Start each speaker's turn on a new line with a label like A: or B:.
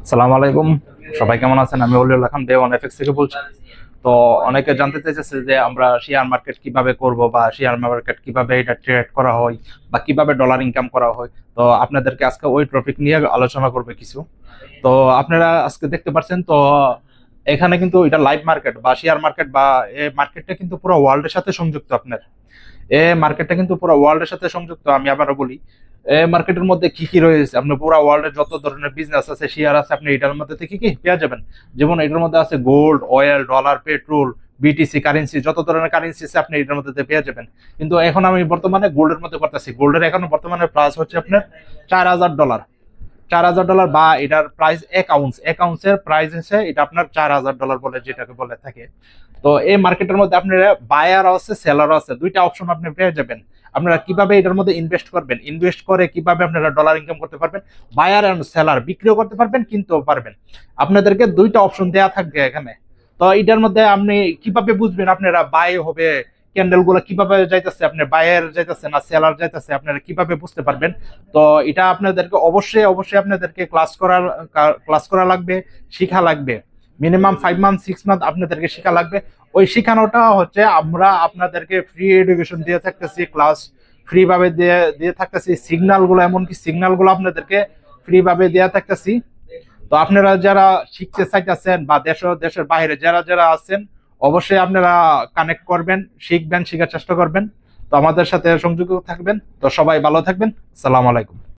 A: সালাম আলাইকুম। সবাই কেমন আছেন? আমি ওলিউল্লাহ খান ডে ওয়ান এফএক্স থেকে বলছি। তো অনেকে জানতে চাইছে যে আমরা শেয়ার মার্কেট কিভাবে করব বা শেয়ার মার্কেট কিভাবে এটা ট্রেড করা হয় বা কিভাবে ডলার ইনকাম করা হয়। তো আপনাদেরকে আজকে ওই টপিক নিয়ে আলোচনা করবে কিছু। তো আপনারা আজকে দেখতে পাচ্ছেন তো এখানে কিন্তু এটা লাইভ মার্কেট বা শেয়ার মার্কেট বা এই মার্কেটটা কিন্তু পুরো ওয়ার্ল্ডের সাথে সংযুক্ত। আপনার এই মার্কেটটা কিন্তু পুরো ওয়ার্ল্ডের সাথে সংযুক্ত। আমি আবারও বলি, এই মার্কেটের মধ্যে কি কি রয়েছে, আপনি পুরো ওয়ার্ল্ডের যত ধরনের বিজনেস আছে, শেয়ার আছে, আপনি এটার মধ্যে থেকে কি পেয়ে যাবেন। যেমন এটার মধ্যে আছে gold, oil, dollar, petrol, BTC currency, যত ধরনের কারেন্সি আছে আপনি এটার মধ্যে থেকে পেয়ে যাবেন। কিন্তু এখন আমি বর্তমানে গোল্ডের মধ্যে করতেছি। গোল্ডের এখন বর্তমানে প্রাইস হচ্ছে আপনার $4,000। $4,000 বা এটার প্রাইস এক আউন্সের প্রাইস হচ্ছে এটা আপনার $4,000 বলে যেটাকে বলে থাকে। তো এই মার্কেটের মধ্যে আপনারা বায়ার আছে, সেলারও আছে, দুইটা অপশন আপনি পেয়ে যাবেন। আপনারা কিভাবে এটার মধ্যে ইনভেস্ট করবেন, ইনভেস্ট করে কিভাবে আপনারা ডলার ইনকাম করতে পারবেন, বায়ার এন্ড সেলার বিক্রিও করতে পারবেন, কিনতেও পারবেন। আপনাদেরকে দুইটা অপশন দেয়া থাকবে এখানে। তো এটার মধ্যে আপনি কিভাবে বুঝবেন আপনারা বাই হবে, ক্যান্ডেল গুলো কিভাবে যাইতেছে, আপনার বায়ার যাইতেছে না সেলার যাইতেছে, আপনারা কিভাবে বুঝতে পারবেন। তো এটা আপনাদেরকে অবশ্যই অবশ্যই আপনাদেরকে ক্লাস করা লাগবে, শিখা লাগবে। মিনিমাম 5 মান্থ 6 মান্থ আপনাদেরকে শেখা লাগবে। ওই শেখানোটা হচ্ছে আমরা আপনাদেরকে ফ্রি এডুকেশন দিয়ে থাকতেছি, ক্লাস ফ্রি ভাবে দিয়ে দিয়ে থাকতেছি, সিগন্যাল গুলো এমনকি সিগন্যাল গুলো আপনাদেরকে ফ্রি ভাবে দিয়ে থাকতেছি। তো আপনারা যারা শিখতে চাইতেছেন বা দেশের বাইরে যারা যারা আছেন, অবশ্যই আপনারা কানেক্ট করবেন, শিখবেন, শেখার চেষ্টা করবেন। তো আমাদের সাথে সংযুক্ত থাকবেন। তো সবাই ভালো থাকবেন। আসসালামু আলাইকুম।